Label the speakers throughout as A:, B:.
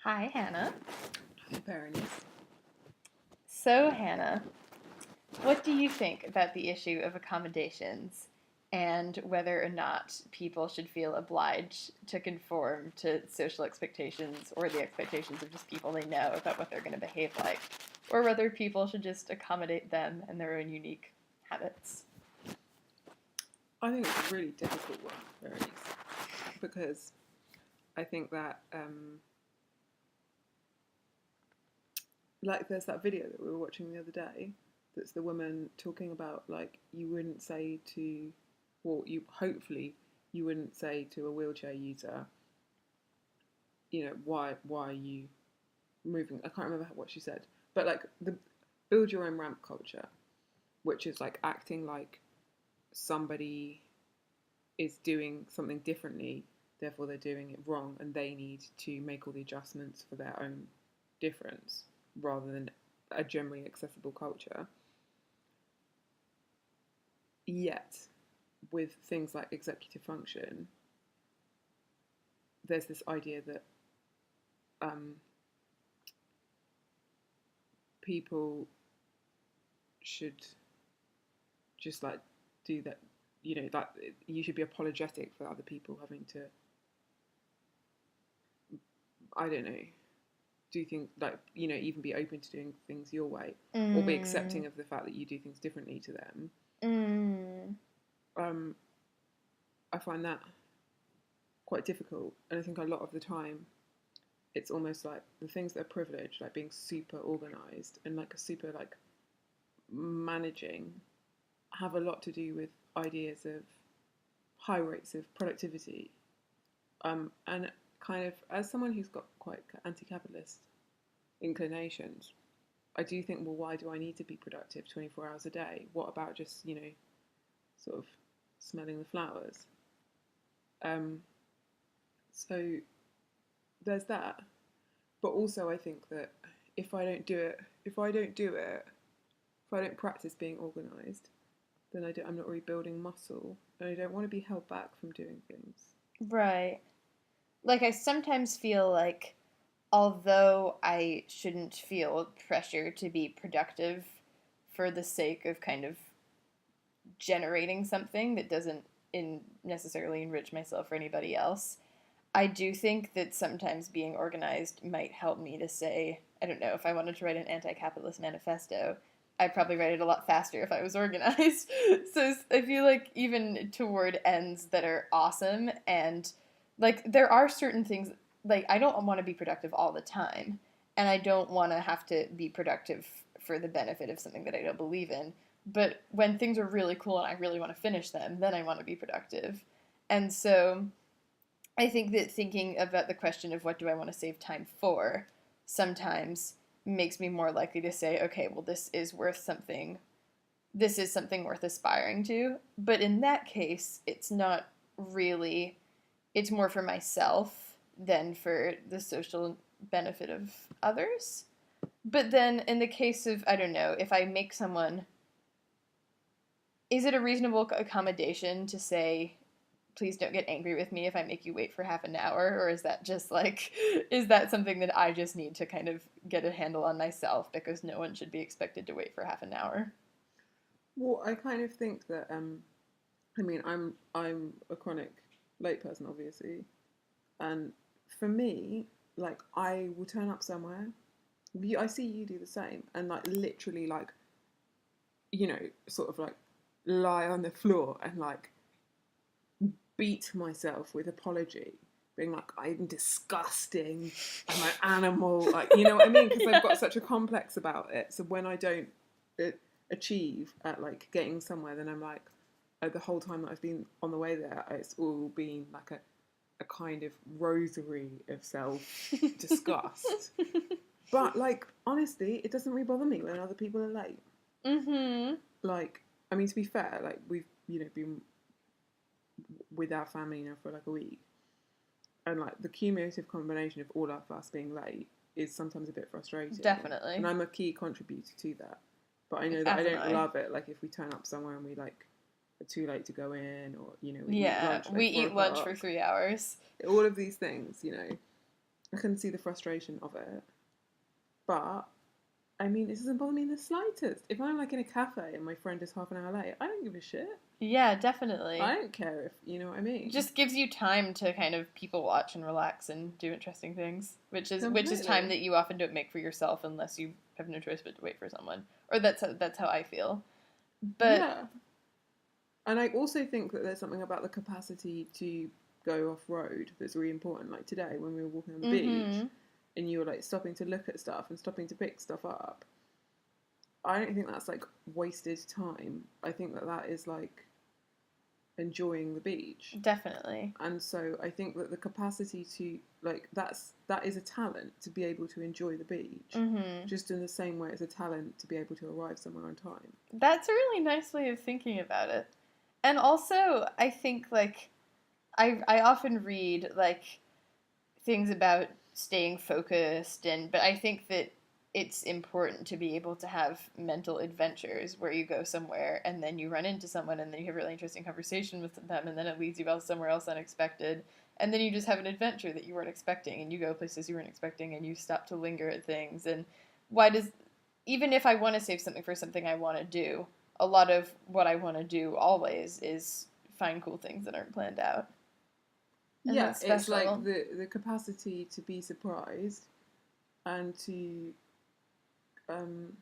A: Hi, Hannah.
B: Hi, Berenice.
A: So, Hannah, what do you think about the issue of accommodations and whether or not people should feel obliged to conform to social expectations or the expectations of just people they know about what they're going to behave like, or whether people should just accommodate them and their own unique habits?
B: I think it's a really difficult one, Berenice, because I think that, like, there's that video that we were watching the other day that's the woman talking about, like, you wouldn't say to, well, hopefully, you wouldn't say to a wheelchair user, why are you moving? I can't remember what she said, but, like, the build your own ramp culture, which is, like, acting like somebody is doing something differently, therefore they're doing it wrong, and they need to make all the adjustments for their own difference rather than a generally accessible culture. Yet, with things like executive function, there's this idea that um, people should just like do that. That you should be apologetic for other people having to, I don't know, do things like, even be open to doing things your way or be accepting of the fact that you do things differently to them.
A: Mm.
B: um, I find that quite difficult, and I think a lot of the time it's almost like the things that are privileged, like being super organized and like a super like managing, have a lot to do with ideas of high rates of productivity. And kind of as someone who's got quite anti-capitalist inclinations, I do think, well, why do I need to be productive 24 hours a day? What about just, sort of smelling the flowers? Um, so there's that. But also I think that if I don't do it, if I don't practice being organised, then I'm not really building muscle, and I don't want to be held back from doing things.
A: Right. Like, I sometimes feel like although I shouldn't feel pressure to be productive for the sake of kind of generating something that doesn't necessarily enrich myself or anybody else, I do think that sometimes being organized might help me to say, I don't know, if I wanted to write an anti capitalist manifesto, I'd probably write it a lot faster if I was organized. So I feel like even toward ends that are awesome, and like there are certain things, like I don't want to be productive all the time, and I don't want to have to be productive for the benefit of something that I don't believe in. But when things are really cool and I really want to finish them, then I want to be productive. And so I think that thinking about the question of what do I want to save time for sometimes makes me more likely to say, okay, well, this is worth something. This is something worth aspiring to. But in that case, it's not really, it's more for myself than for the social benefit of others. But then in the case of, I don't know, if I make someone, is it a reasonable accommodation to say, please don't get angry with me if I make you wait for half an hour? Or is that just like, is that something that I just need to kind of get a handle on myself because no one should be expected to wait for half an hour?
B: Well, I kind of think that I mean, I'm a chronic late person, obviously, and for me, like I will turn up somewhere. I see you do the same, and like literally, like sort of like lie on the floor and like beat myself with apology, being like, I'm disgusting, I'm an animal, like, you know what I mean? Because I've got such a complex about it. So when I don't achieve at like getting somewhere, then I'm like, the whole time that I've been on the way there, it's all been like a kind of rosary of self disgust. But like, honestly, it doesn't really bother me when other people are late.
A: Mm-hmm.
B: Like, I mean, to be fair, like we've been with our family now for like a week, and like the cumulative combination of all of us being late is sometimes a bit frustrating. And
A: Definitely.
B: I'm a key contributor to that. But I know that I
A: As am
B: don't
A: I.
B: love it. Like if we turn up somewhere and we like are too late to go in, or we eat
A: Yeah,
B: lunch
A: we
B: like four
A: eat lunch for
B: o'clock.
A: 3 hours.
B: All of these things, I can see the frustration of it. But I mean, it doesn't bother me in the slightest. If I'm like in a cafe and my friend is half an hour late, I don't give a shit.
A: Yeah, definitely.
B: I don't care if you know what I mean.
A: It just gives you time to kind of people watch and relax and do interesting things, which is
B: Completely.
A: time that you often don't make for yourself unless you have no choice but to wait for someone. Or that's how I feel. But
B: yeah. And I also think that there's something about the capacity to go off road that's really important. Like today when we were walking on the beach and you were like stopping to look at stuff and stopping to pick stuff up. I don't think that's like wasted time. I think that is like enjoying the beach.
A: Definitely.
B: And so I think that the capacity to like that is a talent to be able to enjoy the beach, just in the same way it's a talent to be able to arrive somewhere on time.
A: That's a really nice way of thinking about it. And also, I think like I often read like things about staying focused, but I think that it's important to be able to have mental adventures where you go somewhere and then you run into someone and then you have a really interesting conversation with them and then it leads you out somewhere else unexpected and then you just have an adventure that you weren't expecting and you go places you weren't expecting and you stop to linger at things. And why does, even if I want to save something for something I want to do, a lot of what I want to do always is find cool things that aren't planned out. And
B: yeah, it's like the capacity to be surprised and to and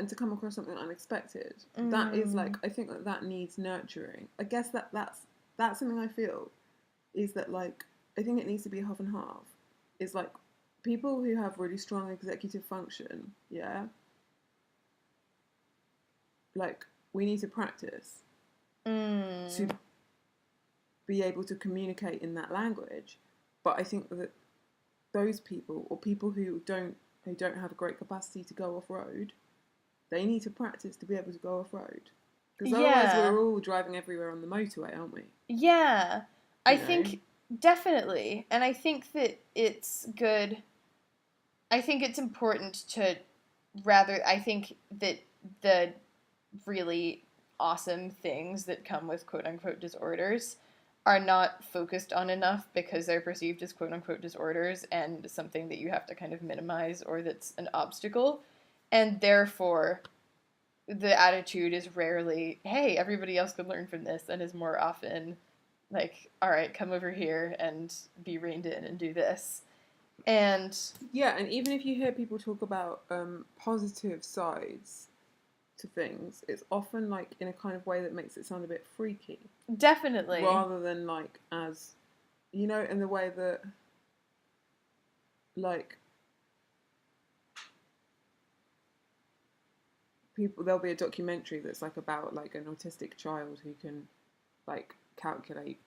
B: to come across something unexpected. That is like, I think that needs nurturing. I guess that's something I feel is that like I think it needs to be half and half. Is like people who have really strong executive function, yeah. Like we need to practice to be able to communicate in that language. But I think that those people or people who don't have a great capacity to go off road, they need to practice to be able to go off road. Because otherwise we're all driving everywhere on the motorway, aren't we?
A: Yeah. I think definitely. And I think that it's good. I think it's important to I think that the really awesome things that come with quote unquote disorders are not focused on enough because they're perceived as quote unquote disorders and something that you have to kind of minimize or that's an obstacle. And therefore, the attitude is rarely, hey, everybody else could learn from this, and is more often like, all right, come over here and be reined in and do this. And
B: yeah, and even if you hear people talk about positive sides to things, it's often like in a kind of way that makes it sound a bit freaky.
A: Definitely.
B: Rather than like as, you know, in the way that like people, there'll be a documentary that's like about like an autistic child who can like calculate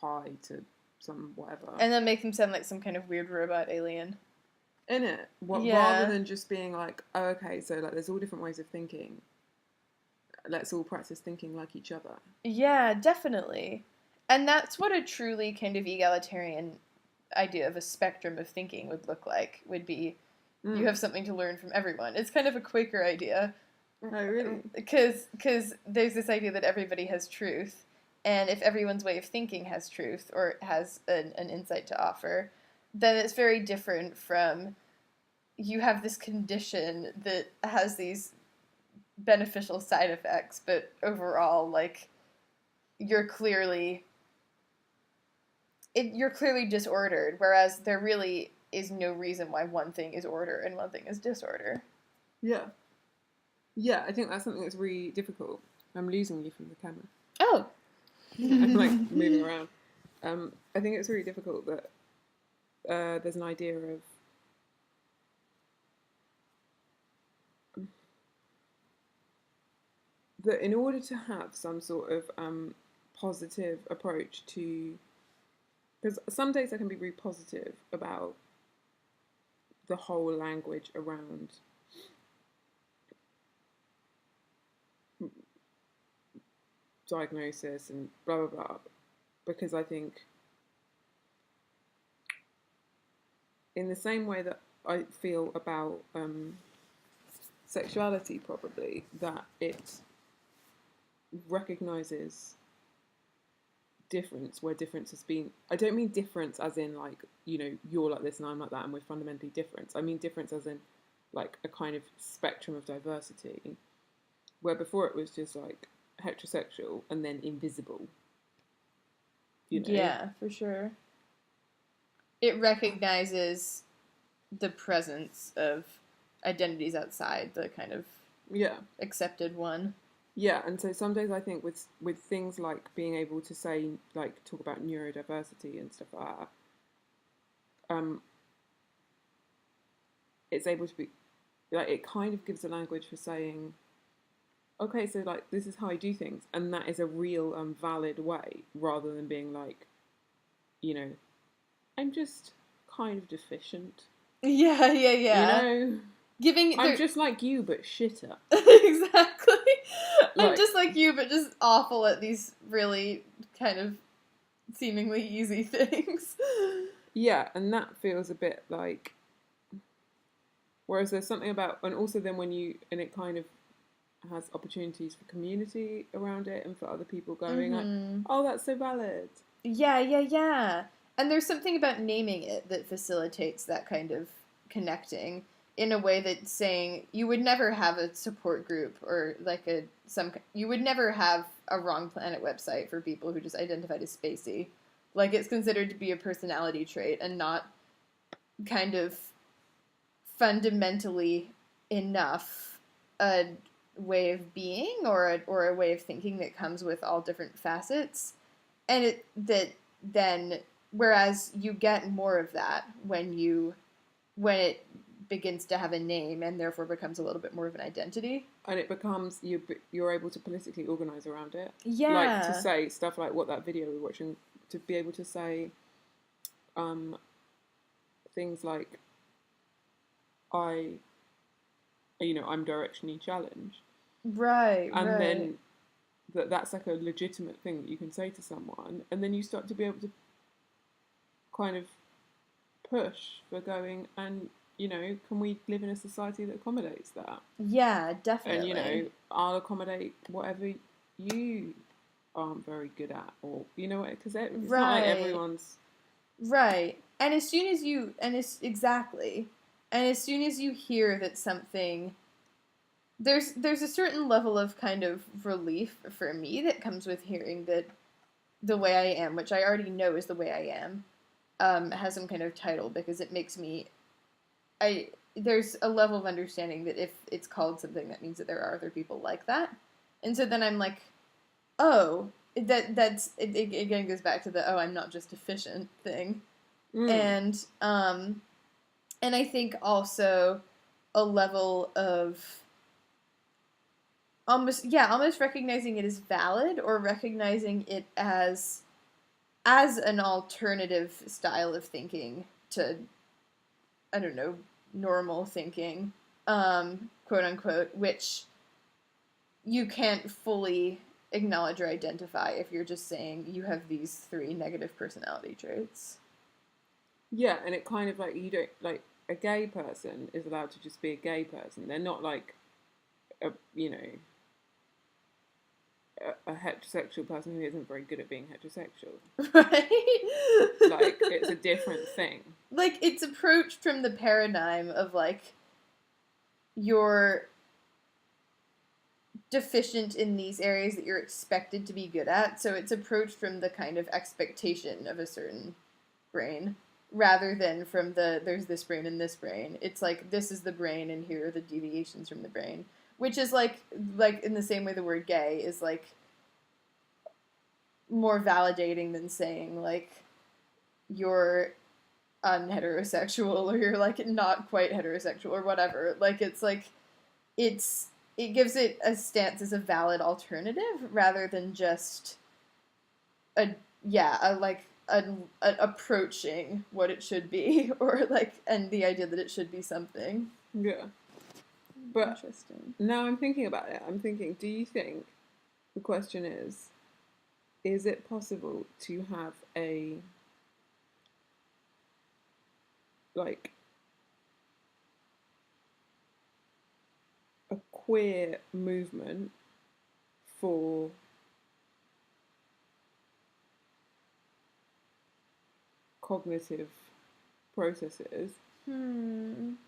B: pi to some whatever.
A: And then make them sound like some kind of weird robot alien.
B: In it. Rather than just being like, oh, okay, so like there's all different ways of thinking. Let's all practice thinking like each other.
A: Yeah, definitely. And that's what a truly kind of egalitarian idea of a spectrum of thinking would look like, would be you have something to learn from everyone. It's kind of a Quaker idea.
B: Oh, really?
A: Because there's this idea that everybody has truth, and if everyone's way of thinking has truth or has an insight to offer, then it's very different from you have this condition that has these beneficial side effects, but overall, like, you're clearly disordered, whereas there really is no reason why one thing is order and one thing is disorder.
B: Yeah. Yeah, I think that's something that's really difficult. I'm losing you from the camera.
A: Oh.
B: I'm like moving around. I think it's really difficult that there's an idea of that in order to have some sort of positive approach to, because some days I can be really positive about the whole language around diagnosis and blah blah blah, because I think in the same way that I feel about sexuality, probably, that it recognizes difference where difference has been, I don't mean difference as in like, you know, you're like this and I'm like that and we're fundamentally different. I mean difference as in like a kind of spectrum of diversity, where before it was just like heterosexual and then invisible, you know.
A: Yeah, for sure. It recognizes the presence of identities outside the kind of
B: Yeah,
A: accepted one.
B: yeah, and so some days I think with things like being able to say, like, talk about neurodiversity and stuff like that, um it's able to be like, it kind of gives a language for saying, okay, so like this is how I do things, and that is a real valid way, rather than being like, you know, I'm just kind of deficient,
A: Yeah, yeah,
B: you
A: yeah.
B: know,
A: Giving
B: I'm
A: their
B: just like you but shitter.
A: exactly. I'm
B: Like,
A: just like you, but just awful at these really kind of seemingly easy things.
B: yeah, and that feels a bit like, whereas there's something about, and also then when you, and it kind of has opportunities for community around it and for other people going like,
A: Mm-hmm.
B: oh, that's so valid.
A: Yeah, yeah, yeah. And there's something about naming it that facilitates that kind of connecting in a way that's saying you would never have a support group or like you would never have a Wrong Planet website for people who just identified as spacey. Like it's considered to be a personality trait and not kind of fundamentally enough a way of being or a way of thinking that comes with all different facets, and that then whereas you get more of that when it begins to have a name and therefore becomes a little bit more of an identity.
B: And it becomes, you're able to politically organize around it, like to
A: Yeah.
B: say stuff like what that video we were watching, to be able to say um, things like, I, you know, I'm directionally challenged,
A: Right,
B: and
A: right.
B: then that's like a legitimate thing that you can say to someone, and then you start to be able to kind of push for going, and you know, can we live in a society that accommodates that?
A: Yeah,
B: And you
A: definitely.
B: know, I'll accommodate whatever you aren't very good at, or you know, because it's not like
A: Right.
B: everyone's.
A: Right. And as soon as you and it's exactly. And as soon as you hear that something there's a certain level of kind of relief for me that comes with hearing that the way I am, which I already know is the way I am, has some kind of title because it makes me I there's a level of understanding that if it's called something that means that there are other people like that. And so then I'm like, oh, it again goes back to the oh, I'm not just efficient thing.
B: Mm,
A: And and I think also a level of almost recognizing it as valid or recognizing it as an alternative style of thinking to I don't know normal thinking, quote unquote, which you can't fully acknowledge or identify if you're just saying you have these three negative personality traits.
B: yeah, and it kind of like, you don't like, a gay person is allowed to just be a gay person. They're not like a, you know, a heterosexual person who isn't very good at being heterosexual.
A: Right?
B: Like, it's a different thing.
A: Like it's approached from the paradigm of like you're deficient in these areas that you're expected to be good at, so it's approached from the kind of expectation of a certain brain rather than from the there's this brain and this brain. It's like this is the brain and here are the deviations from the brain, which is like in the same way the word gay is like more validating than saying like you're unheterosexual or you're like not quite heterosexual or whatever. Like it's it gives it a stance as a valid alternative rather than just a yeah a like a approaching what it should be or like and the idea that it should be something
B: Yeah. But
A: interesting.
B: now I'm thinking about it. I'm thinking, do you think, the question is it possible to have like a queer movement for cognitive processes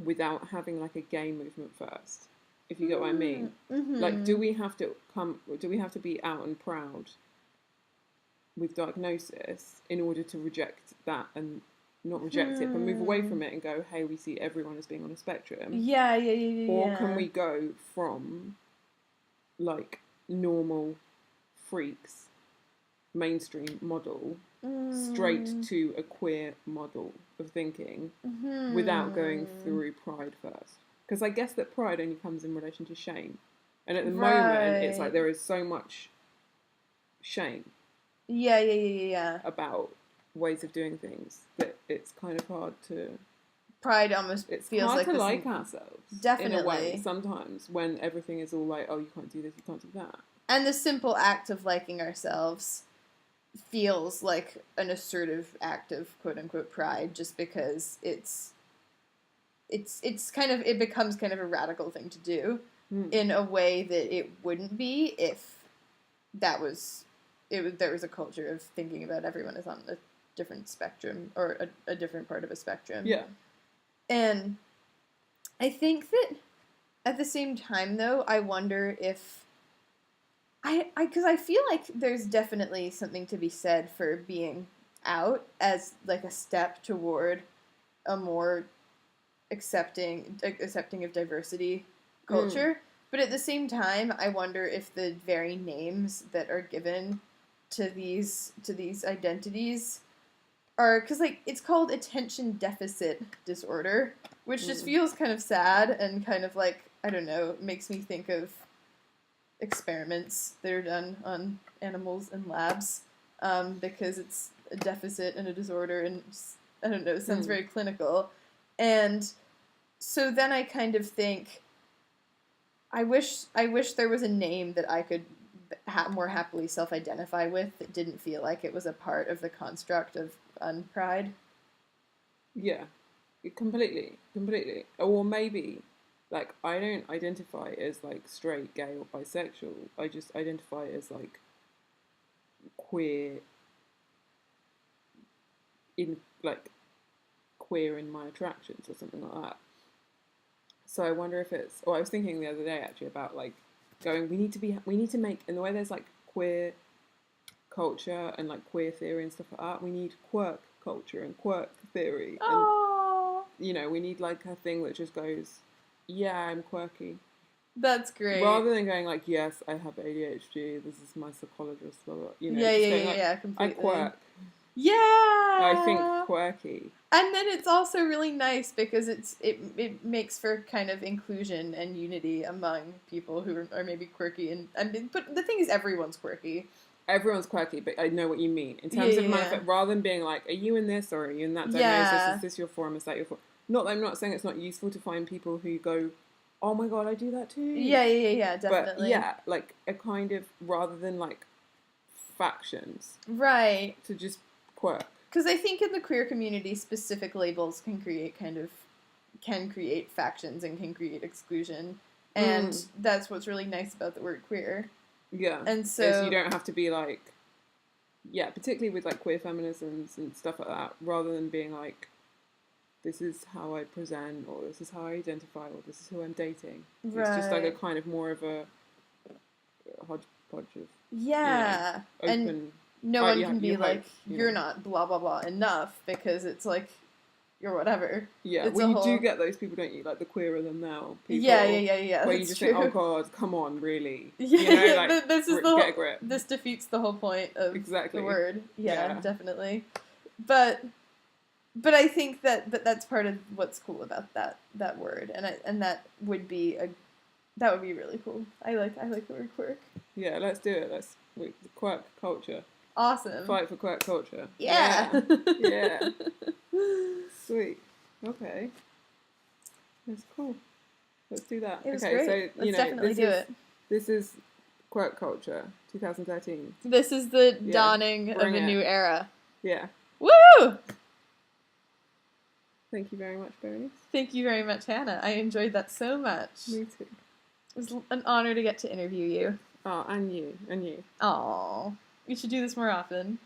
B: without having like a gay movement first, if you get what I mean. Like, do we have to be out and proud with diagnosis in order to reject that, and not reject it but move away from it and go, hey, we see everyone as being on a spectrum? Or can we go from like normal freaks mainstream model straight to a queer model of thinking without going through pride first? Because I guess that pride only comes in relation to shame, and at the moment it's like there is so much shame about ways of doing things that it's kind of hard to...
A: Pride almost feels
B: hard
A: like
B: to like ourselves.
A: Definitely.
B: In a way, sometimes, when everything is all like, oh, you can't do this, you can't do that.
A: And the simple act of liking ourselves feels like an assertive act of quote-unquote pride, just because it's kind of, it becomes kind of a radical thing to do in a way that it wouldn't be if there was a culture of thinking about everyone as on a different spectrum, or a different part of a spectrum.
B: Yeah.
A: And I think that at the same time, though, I wonder if because I feel like there's definitely something to be said for being out as like a step toward a more accepting of diversity culture. But at the same time, I wonder if the very names that are given to these identities are, because like it's called attention deficit disorder, which just feels kind of sad and kind of like, I don't know, makes me think of experiments that are done on animals in labs, because it's a deficit and a disorder, and just, I don't know, it sounds very clinical. And so then I kind of think, I wish there was a name that I could more happily self-identify with that didn't feel like it was a part of the construct of unpride.
B: Yeah, completely. Or maybe, like, I don't identify as like straight, gay, or bisexual. I just identify as like queer in my attractions or something like that. So I wonder if it's, or I was thinking the other day actually about like going, we need to make, in the way there's like queer culture and like queer theory and stuff like that, we need quirk culture and quirk theory.
A: Oh,
B: and you know, we need like a thing that just goes, yeah, I'm quirky.
A: That's great.
B: Rather than going like, yes, I have ADHD, this is my psychologist, blah, blah, you know.
A: Yeah, completely.
B: I quirk.
A: Yeah.
B: I think quirky.
A: And then it's also really nice because it makes for kind of inclusion and unity among people who are maybe quirky, but the thing is, everyone's quirky.
B: Everyone's quirky, but I know what you mean. In terms of rather than being like, are you in this or are you in that diagnosis? Is this your form? Is that your form? Not that I'm not saying it's not useful to find people who go, oh my god, I do that too.
A: Yeah, definitely.
B: But yeah, like a kind of, rather than like factions.
A: Right.
B: To just quirk.
A: Because I think in the queer community, specific labels can create factions and can create exclusion. And that's what's really nice about the word queer.
B: Yeah.
A: And so
B: you don't have to be like, yeah, particularly with like queer feminisms and stuff like that, rather than being like, this is how I present, or this is how I identify, or this is who I'm dating. Right. It's just like a kind of more of a hodgepodge of,
A: yeah,
B: you know, open.
A: And no one can be like, you're not blah blah blah enough, because it's like, you're whatever.
B: Yeah, well, you do get those people, don't you? Like the queerer than thou people.
A: Yeah.
B: Where you just think, oh god, come on, really?
A: Yeah,
B: you know, like,
A: get a grip. This defeats the whole point of the word. Yeah, definitely. But I think that's part of what's cool about that word, and that would be really cool. I like the word quirk.
B: Yeah, let's do it. Quirk culture.
A: Awesome.
B: Fight for quirk culture.
A: Yeah.
B: Yeah. Sweet. Okay. That's cool. Let's do that.
A: It was great. So let's definitely do it.
B: This is Quirk Culture 2013.
A: This is the dawning of a new era.
B: Yeah.
A: Woo!
B: Thank you very much, Berenice.
A: Thank you very much, Hannah. I enjoyed that so much.
B: Me too.
A: It was an honor to get to interview you.
B: Oh, and you.
A: Aw. We should do this more often.